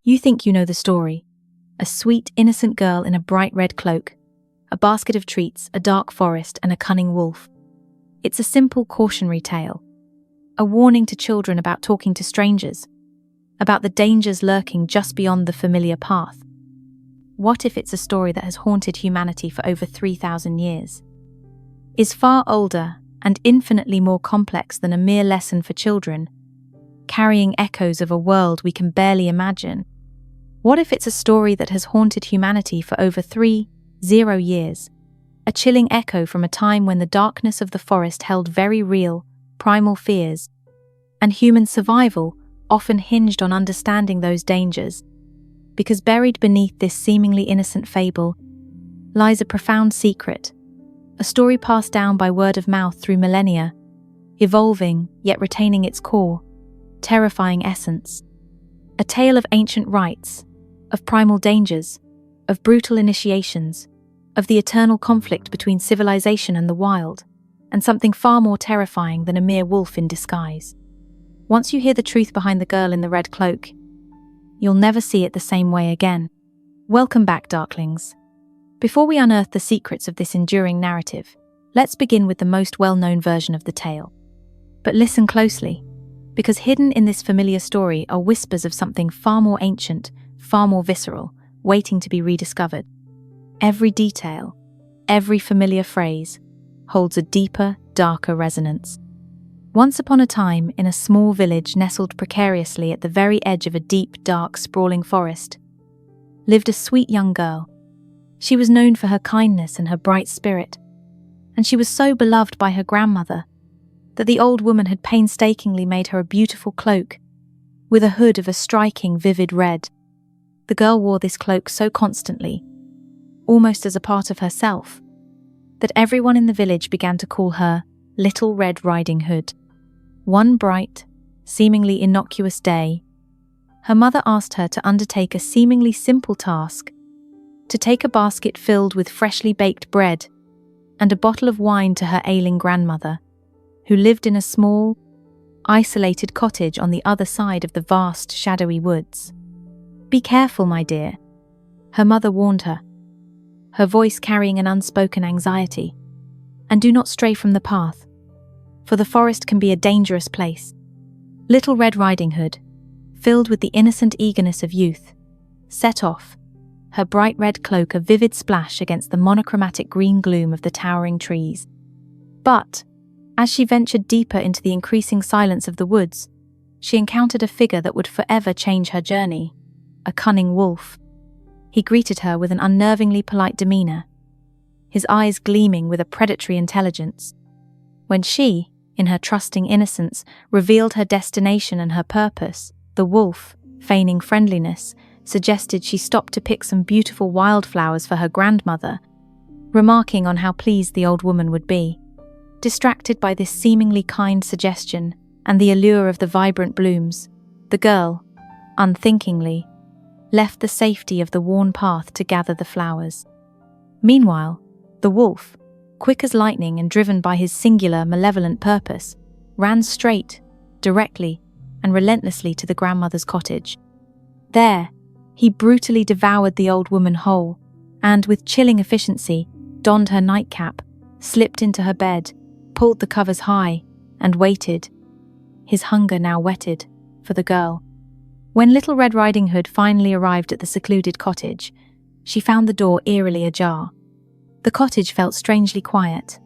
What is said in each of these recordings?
You think you know the story. A sweet, innocent girl in a bright red cloak, a basket of treats, a dark forest, and a cunning wolf. It's a simple cautionary tale. A warning to children about talking to strangers, about the dangers lurking just beyond the familiar path. What if it's a story that has haunted humanity for over 3,000 years? Is far older and infinitely more complex than a mere lesson for children, carrying echoes of a world we can barely imagine. What if it's a story that has haunted humanity for over 30 years, a chilling echo from a time when the darkness of the forest held very real, primal fears, and human survival often hinged on understanding those dangers, because buried beneath this seemingly innocent fable lies a profound secret, a story passed down by word of mouth through millennia, evolving yet retaining its core, terrifying essence. A tale of ancient rites, of primal dangers, of brutal initiations, of the eternal conflict between civilization and the wild, and something far more terrifying than a mere wolf in disguise. Once you hear the truth behind the girl in the red cloak, you'll never see it the same way again. Welcome back, Darklings. Before we unearth the secrets of this enduring narrative, let's begin with the most well-known version of the tale. But listen closely, because hidden in this familiar story are whispers of something far more ancient, far more visceral, waiting to be rediscovered. Every detail, every familiar phrase, holds a deeper, darker resonance. Once upon a time, in a small village nestled precariously at the very edge of a deep, dark, sprawling forest, lived a sweet young girl. She was known for her kindness and her bright spirit, and she was so beloved by her grandmother that the old woman had painstakingly made her a beautiful cloak with a hood of a striking, vivid red. The girl wore this cloak so constantly, almost as a part of herself, that everyone in the village began to call her Little Red Riding Hood. One bright, seemingly innocuous day, her mother asked her to undertake a seemingly simple task, to take a basket filled with freshly baked bread and a bottle of wine to her ailing grandmother, who lived in a small, isolated cottage on the other side of the vast, shadowy woods. "Be careful, my dear," her mother warned her, her voice carrying an unspoken anxiety, "and do not stray from the path, for the forest can be a dangerous place." Little Red Riding Hood, filled with the innocent eagerness of youth, set off, her bright red cloak a vivid splash against the monochromatic green gloom of the towering trees. But, as she ventured deeper into the increasing silence of the woods, she encountered a figure that would forever change her journey, a cunning wolf. He greeted her with an unnervingly polite demeanor, his eyes gleaming with a predatory intelligence. When she, in her trusting innocence, revealed her destination and her purpose, the wolf, feigning friendliness, suggested she stop to pick some beautiful wildflowers for her grandmother, remarking on how pleased the old woman would be. Distracted by this seemingly kind suggestion and the allure of the vibrant blooms, the girl, unthinkingly, left the safety of the worn path to gather the flowers. Meanwhile, the wolf, quick as lightning and driven by his singular, malevolent purpose, ran straight, directly, and relentlessly to the grandmother's cottage. There, he brutally devoured the old woman whole, and with chilling efficiency, donned her nightcap, slipped into her bed, pulled the covers high, and waited, his hunger now whetted, for the girl. When Little Red Riding Hood finally arrived at the secluded cottage, she found the door eerily ajar. The cottage felt strangely quiet,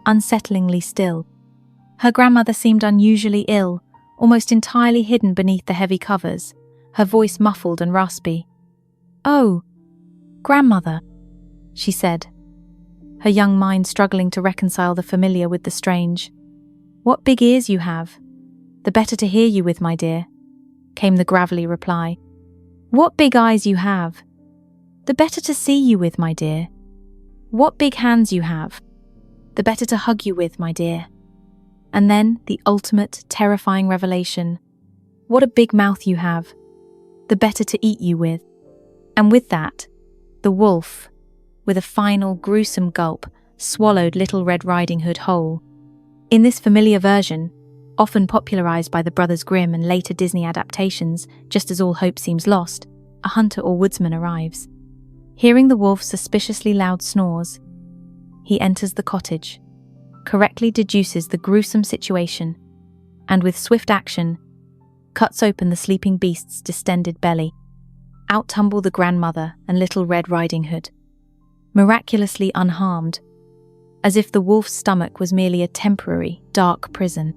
unsettlingly still. Her grandmother seemed unusually ill, almost entirely hidden beneath the heavy covers, her voice muffled and raspy. "Oh, grandmother," she said, her young mind struggling to reconcile the familiar with the strange. "What big ears you have. The better to hear you with, my dear," came the gravelly reply. "What big eyes you have. The better to see you with, my dear. What big hands you have. The better to hug you with, my dear." And then the ultimate, terrifying revelation. "What a big mouth you have. The better to eat you with." And with that, the wolf, with a final gruesome gulp, swallowed Little Red Riding Hood whole. In this familiar version, Often popularized by the Brothers Grimm and later Disney adaptations, just as all hope seems lost, a hunter or woodsman arrives. Hearing the wolf's suspiciously loud snores, he enters the cottage, correctly deduces the gruesome situation, and with swift action, cuts open the sleeping beast's distended belly. Out tumble the grandmother and Little Red Riding Hood, miraculously unharmed, as if the wolf's stomach was merely a temporary, dark prison.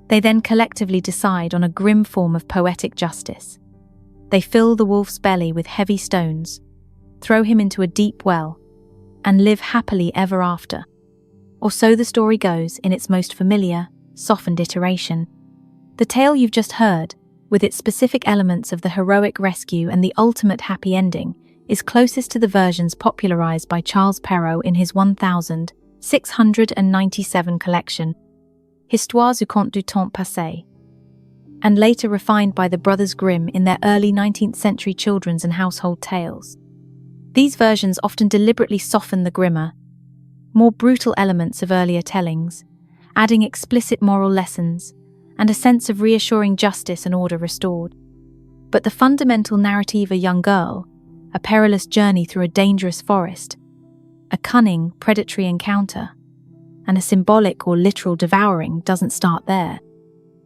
They then collectively decide on a grim form of poetic justice. They fill the wolf's belly with heavy stones, throw him into a deep well, and live happily ever after. Or so the story goes in its most familiar, softened iteration. The tale you've just heard, with its specific elements of the heroic rescue and the ultimate happy ending, is closest to the versions popularized by Charles Perrault in his 1697 collection, Histoires du conte du temps passé, and later refined by the Brothers Grimm in their early 19th century children's and household tales. These versions often deliberately soften the grimmer, more brutal elements of earlier tellings, adding explicit moral lessons and a sense of reassuring justice and order restored. But the fundamental narrative, a young girl, a perilous journey through a dangerous forest, a cunning, predatory encounter, and a symbolic or literal devouring doesn't start there.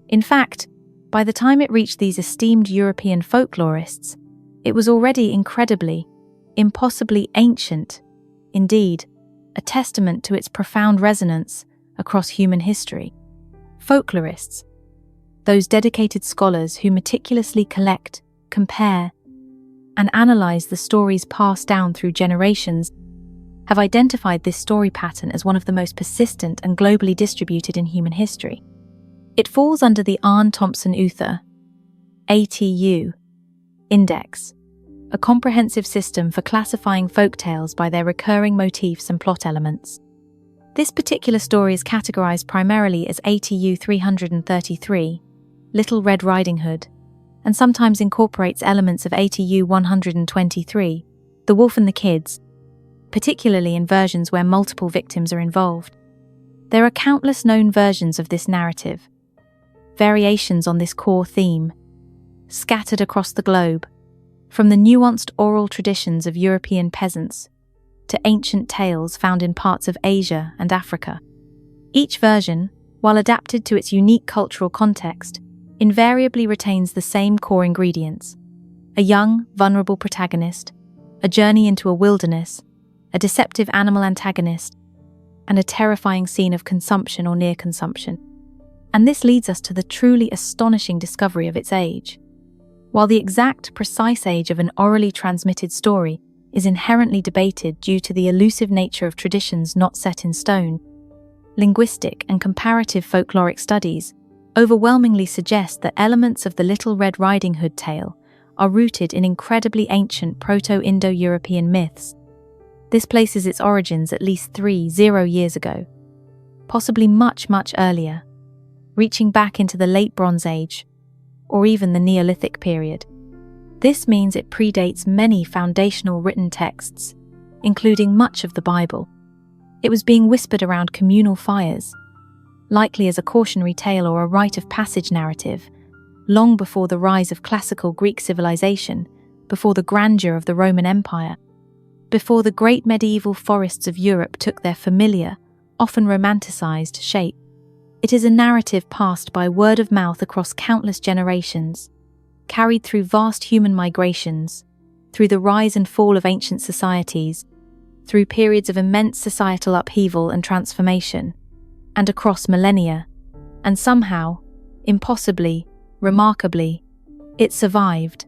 In fact, by the time it reached these esteemed European folklorists, it was already incredibly, impossibly ancient, indeed, a testament to its profound resonance across human history. Folklorists, those dedicated scholars who meticulously collect, compare, and analyze the stories passed down through generations, have identified this story pattern as one of the most persistent and globally distributed in human history. It falls under the Arne Thompson Uther ATU Index, a comprehensive system for classifying folktales by their recurring motifs and plot elements. This particular story is categorized primarily as ATU 333, Little Red Riding Hood, and sometimes incorporates elements of ATU 123, The Wolf and the Kids, particularly in versions where multiple victims are involved. There are countless known versions of this narrative, variations on this core theme, scattered across the globe, from the nuanced oral traditions of European peasants to ancient tales found in parts of Asia and Africa. Each version, while adapted to its unique cultural context, invariably retains the same core ingredients: a young, vulnerable protagonist, a journey into a wilderness, a deceptive animal antagonist, and a terrifying scene of consumption or near consumption. And this leads us to the truly astonishing discovery of its age. While the exact, precise age of an orally transmitted story is inherently debated due to the elusive nature of traditions not set in stone, linguistic and comparative folkloric studies overwhelmingly suggest that elements of the Little Red Riding Hood tale are rooted in incredibly ancient Proto-Indo-European myths. This places its origins at least 30 years ago, possibly much, much earlier, reaching back into the Late Bronze Age, or even the Neolithic period. This means it predates many foundational written texts, including much of the Bible. It was being whispered around communal fires, likely as a cautionary tale or a rite of passage narrative, long before the rise of classical Greek civilization, before the grandeur of the Roman Empire, before the great medieval forests of Europe took their familiar, often romanticized shape. It is a narrative passed by word of mouth across countless generations, carried through vast human migrations, through the rise and fall of ancient societies, through periods of immense societal upheaval and transformation, and across millennia, and somehow, impossibly, remarkably, it survived,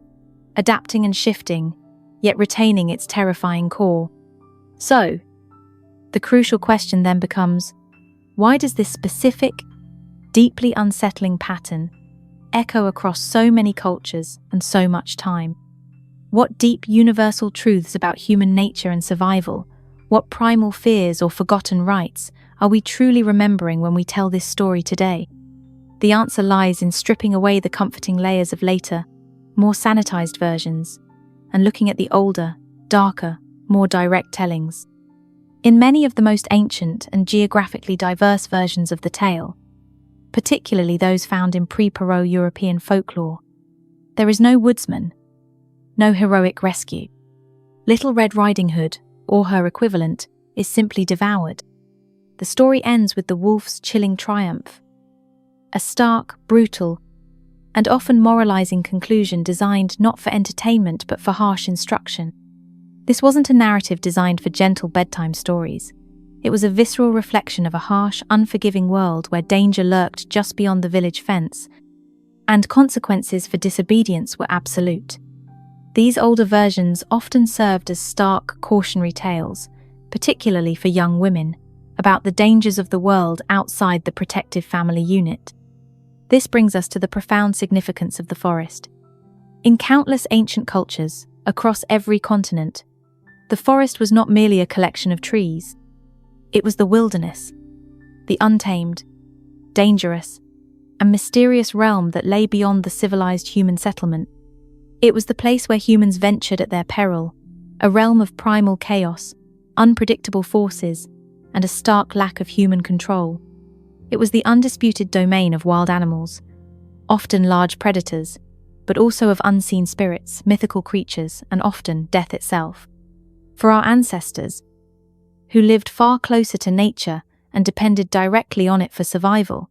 adapting and shifting, yet retaining its terrifying core. So, the crucial question then becomes, why does this specific, deeply unsettling pattern echo across so many cultures and so much time? What deep universal truths about human nature and survival, what primal fears or forgotten rites are we truly remembering when we tell this story today? The answer lies in stripping away the comforting layers of later, more sanitized versions, and looking at the older, darker, more direct tellings. In many of the most ancient and geographically diverse versions of the tale, particularly those found in pre-Paro-European folklore. There is no woodsman, no heroic rescue. Little Red Riding Hood, or her equivalent, is simply devoured. The story ends with the wolf's chilling triumph, a stark, brutal, and often moralizing conclusion designed not for entertainment but for harsh instruction. This wasn't a narrative designed for gentle bedtime stories. It was a visceral reflection of a harsh, unforgiving world where danger lurked just beyond the village fence, and consequences for disobedience were absolute. These older versions often served as stark, cautionary tales, particularly for young women, about the dangers of the world outside the protective family unit. This brings us to the profound significance of the forest. In countless ancient cultures, across every continent, the forest was not merely a collection of trees. It was the wilderness, the untamed, dangerous, and mysterious realm that lay beyond the civilized human settlement. It was the place where humans ventured at their peril, a realm of primal chaos, unpredictable forces, and a stark lack of human control. It was the undisputed domain of wild animals, often large predators, but also of unseen spirits, mythical creatures, and often death itself. For our ancestors, who lived far closer to nature and depended directly on it for survival,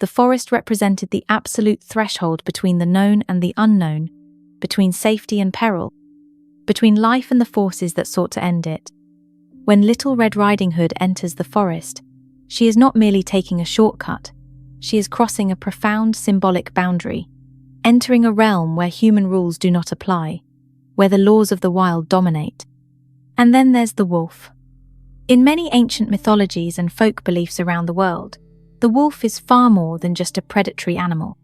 the forest represented the absolute threshold between the known and the unknown, between safety and peril, between life and the forces that sought to end it. When Little Red Riding Hood enters the forest, she is not merely taking a shortcut, she is crossing a profound symbolic boundary, entering a realm where human rules do not apply, where the laws of the wild dominate. And then there's the wolf. In many ancient mythologies and folk beliefs around the world, the wolf is far more than just a predatory animal.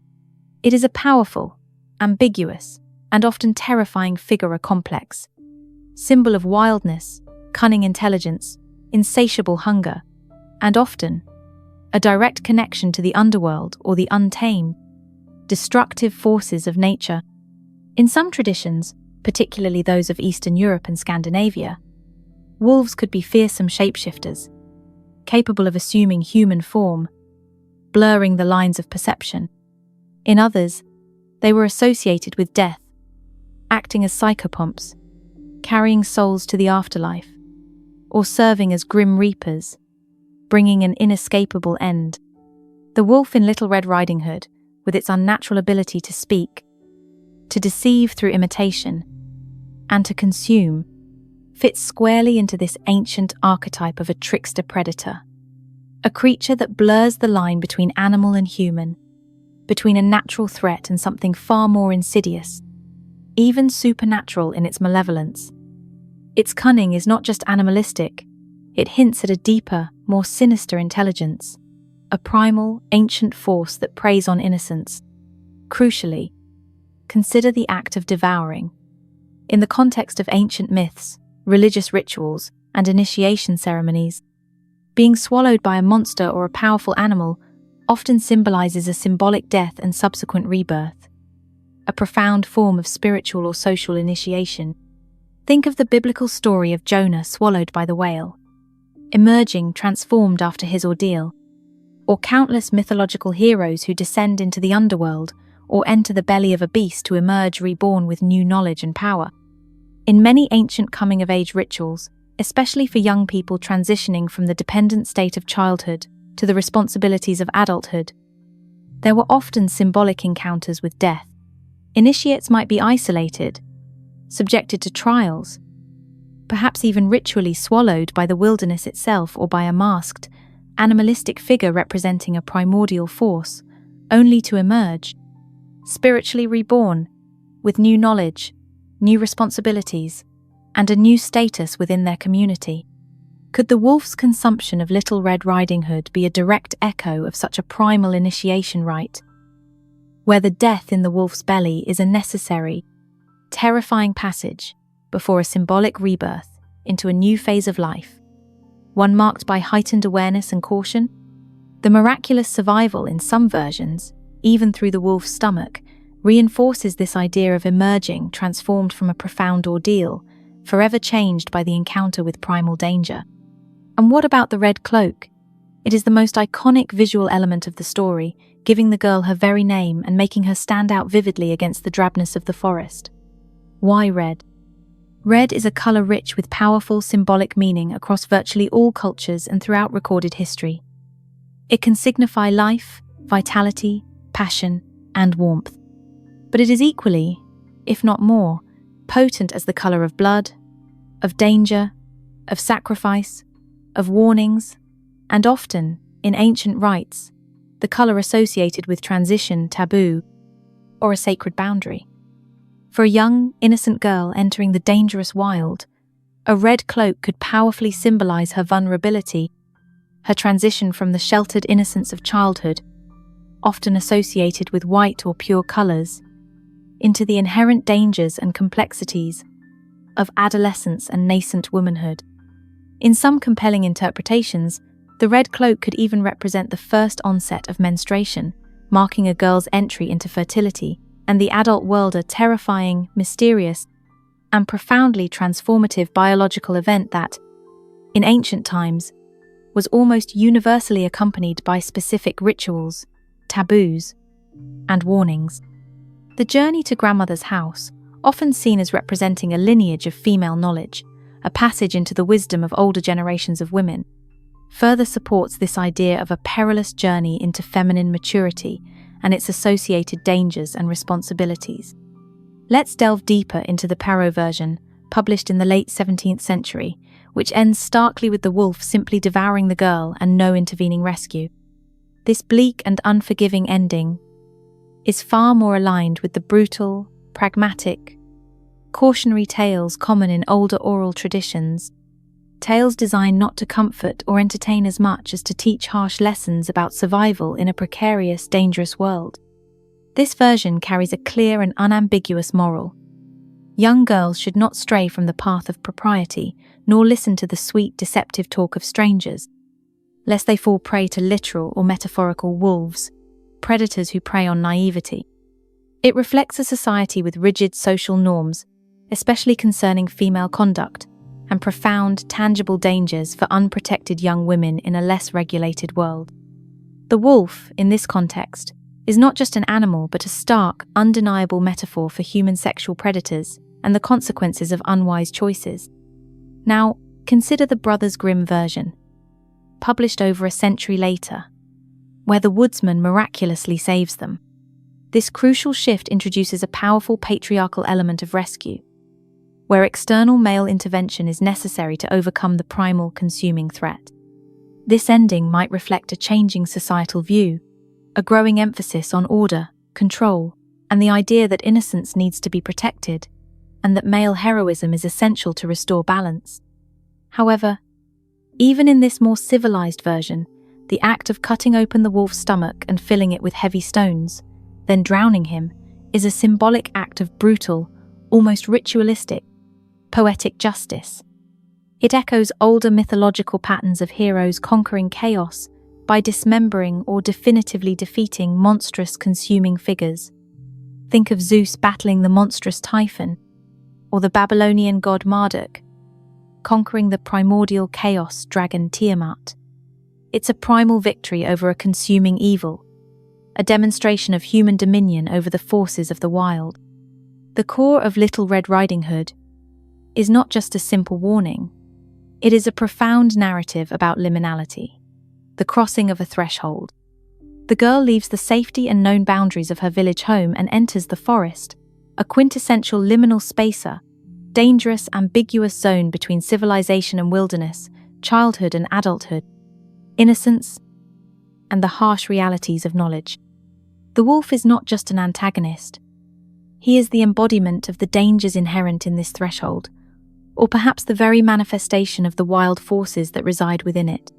It is a powerful, ambiguous, and often terrifying figure, a complex symbol of wildness, cunning intelligence, insatiable hunger, and often a direct connection to the underworld or the untamed, destructive forces of nature. In some traditions, particularly those of Eastern Europe and Scandinavia, wolves could be fearsome shapeshifters, capable of assuming human form, blurring the lines of perception. In others, they were associated with death, acting as psychopomps, carrying souls to the afterlife, or serving as grim reapers, bringing an inescapable end. The wolf in Little Red Riding Hood, with its unnatural ability to speak, to deceive through imitation, and to consume, fits squarely into this ancient archetype of a trickster predator, a creature that blurs the line between animal and human, between a natural threat and something far more insidious, even supernatural in its malevolence. Its cunning is not just animalistic, it hints at a deeper, more sinister intelligence, a primal, ancient force that preys on innocence. Crucially, consider the act of devouring. In the context of ancient myths, religious rituals, and initiation ceremonies, being swallowed by a monster or a powerful animal often symbolizes a symbolic death and subsequent rebirth, a profound form of spiritual or social initiation. Think of the biblical story of Jonah swallowed by the whale, emerging transformed after his ordeal, or countless mythological heroes who descend into the underworld or enter the belly of a beast to emerge reborn with new knowledge and power. In many ancient coming-of-age rituals, especially for young people transitioning from the dependent state of childhood to the responsibilities of adulthood, there were often symbolic encounters with death. Initiates might be isolated, subjected to trials, perhaps even ritually swallowed by the wilderness itself or by a masked, animalistic figure representing a primordial force, only to emerge, spiritually reborn, with new knowledge, new responsibilities, and a new status within their community. Could the wolf's consumption of Little Red Riding Hood be a direct echo of such a primal initiation rite, where the death in the wolf's belly is a necessary, terrifying passage before a symbolic rebirth into a new phase of life, one marked by heightened awareness and caution? The miraculous survival in some versions, even through the wolf's stomach, reinforces this idea of emerging transformed from a profound ordeal, forever changed by the encounter with primal danger. And what about the red cloak? It is the most iconic visual element of the story, giving the girl her very name and making her stand out vividly against the drabness of the forest. Why red? Red is a color rich with powerful symbolic meaning across virtually all cultures and throughout recorded history. It can signify life, vitality, passion, and warmth. But it is equally, if not more, potent as the color of blood, of danger, of sacrifice, of warnings, and often, in ancient rites, the color associated with transition, taboo, or a sacred boundary. For a young, innocent girl entering the dangerous wild, a red cloak could powerfully symbolize her vulnerability, her transition from the sheltered innocence of childhood, often associated with white or pure colors, into the inherent dangers and complexities of adolescence and nascent womanhood. In some compelling interpretations, the red cloak could even represent the first onset of menstruation, marking a girl's entry into fertility and the adult world, a terrifying, mysterious, and profoundly transformative biological event that, in ancient times, was almost universally accompanied by specific rituals, taboos, and warnings. The journey to grandmother's house, often seen as representing a lineage of female knowledge, a passage into the wisdom of older generations of women, further supports this idea of a perilous journey into feminine maturity and its associated dangers and responsibilities. Let's delve deeper into the Perrault version, published in the late 17th century, which ends starkly with the wolf simply devouring the girl and no intervening rescue. This bleak and unforgiving ending is far more aligned with the brutal, pragmatic, cautionary tales common in older oral traditions, tales designed not to comfort or entertain as much as to teach harsh lessons about survival in a precarious, dangerous world. This version carries a clear and unambiguous moral. Young girls should not stray from the path of propriety, nor listen to the sweet, deceptive talk of strangers, lest they fall prey to literal or metaphorical wolves, predators who prey on naivety. It reflects a society with rigid social norms, especially concerning female conduct, and profound, tangible dangers for unprotected young women in a less regulated world. The wolf, in this context, is not just an animal but a stark, undeniable metaphor for human sexual predators and the consequences of unwise choices. Now, consider the Brothers Grimm version, published over a century later, where the woodsman miraculously saves them. This crucial shift introduces a powerful patriarchal element of rescue, where external male intervention is necessary to overcome the primal consuming threat. This ending might reflect a changing societal view, a growing emphasis on order, control, and the idea that innocence needs to be protected, and that male heroism is essential to restore balance. However, even in this more civilized version, the act of cutting open the wolf's stomach and filling it with heavy stones, then drowning him, is a symbolic act of brutal, almost ritualistic, poetic justice. It echoes older mythological patterns of heroes conquering chaos by dismembering or definitively defeating monstrous consuming figures. Think of Zeus battling the monstrous Typhon, or the Babylonian god Marduk, conquering the primordial chaos dragon Tiamat. It's a primal victory over a consuming evil, a demonstration of human dominion over the forces of the wild. The core of Little Red Riding Hood is not just a simple warning, it is a profound narrative about liminality, the crossing of a threshold. The girl leaves the safety and known boundaries of her village home and enters the forest, a quintessential liminal spacer, dangerous, ambiguous zone between civilization and wilderness, childhood and adulthood, innocence and the harsh realities of knowledge. The wolf is not just an antagonist. He is the embodiment of the dangers inherent in this threshold, or perhaps the very manifestation of the wild forces that reside within it.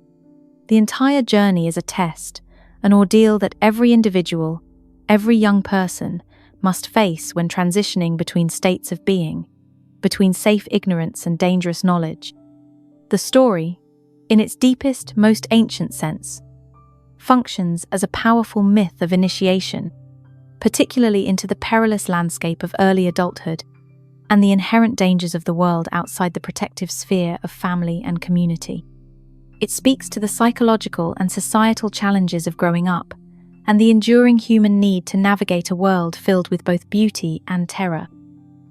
The entire journey is a test, an ordeal that every individual, every young person, must face when transitioning between states of being, between safe ignorance and dangerous knowledge. The story, in its deepest, most ancient sense, functions as a powerful myth of initiation, particularly into the perilous landscape of early adulthood and the inherent dangers of the world outside the protective sphere of family and community. It speaks to the psychological and societal challenges of growing up, and the enduring human need to navigate a world filled with both beauty and terror.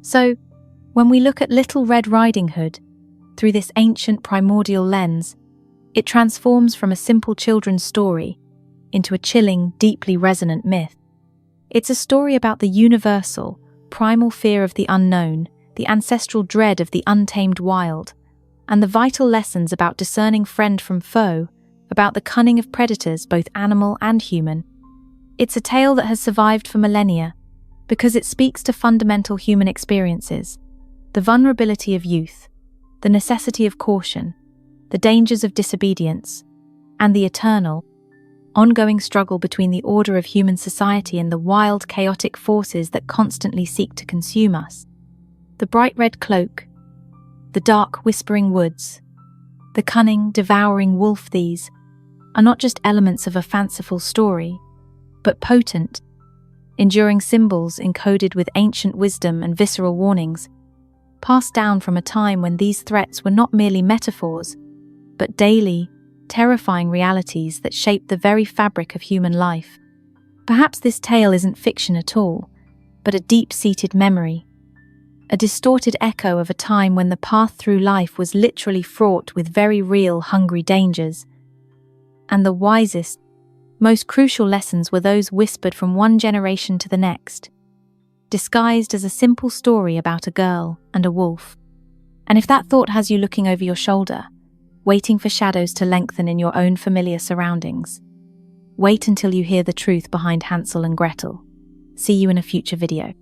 So, when we look at Little Red Riding Hood through this ancient primordial lens, it transforms from a simple children's story into a chilling, deeply resonant myth. It's a story about the universal, primal fear of the unknown, the ancestral dread of the untamed wild, and the vital lessons about discerning friend from foe, about the cunning of predators, both animal and human. It's a tale that has survived for millennia because it speaks to fundamental human experiences, the vulnerability of youth, the necessity of caution, the dangers of disobedience, and the eternal, ongoing struggle between the order of human society and the wild, chaotic forces that constantly seek to consume us. The bright red cloak, the dark, whispering woods, the cunning, devouring wolf, these are not just elements of a fanciful story, but potent, enduring symbols encoded with ancient wisdom and visceral warnings, passed down from a time when these threats were not merely metaphors, but daily, terrifying realities that shape the very fabric of human life. Perhaps this tale isn't fiction at all, but a deep-seated memory, a distorted echo of a time when the path through life was literally fraught with very real, hungry dangers. And the wisest, most crucial lessons were those whispered from one generation to the next, disguised as a simple story about a girl and a wolf. And if that thought has you looking over your shoulder, waiting for shadows to lengthen in your own familiar surroundings, wait until you hear the truth behind Hansel and Gretel. See you in a future video.